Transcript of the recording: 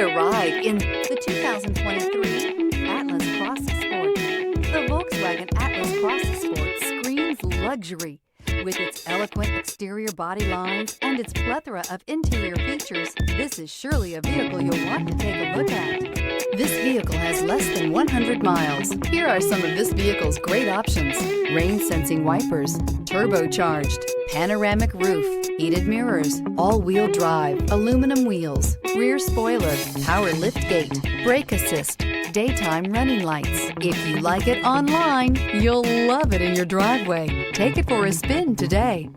a ride in the 2023 Atlas Cross Sport. The Volkswagen Atlas Cross Sport screams luxury. With its eloquent exterior body lines and its plethora of interior features, this is surely a vehicle you'll want to take a look at. This vehicle has less than 100 miles. Here are some of this vehicle's great options: rain-sensing wipers, turbocharged, panoramic roof, heated mirrors, all-wheel drive, aluminum wheels, rear spoiler, power liftgate, brake assist, daytime running lights. If you like it online, you'll love it in your driveway. Take it for a spin today.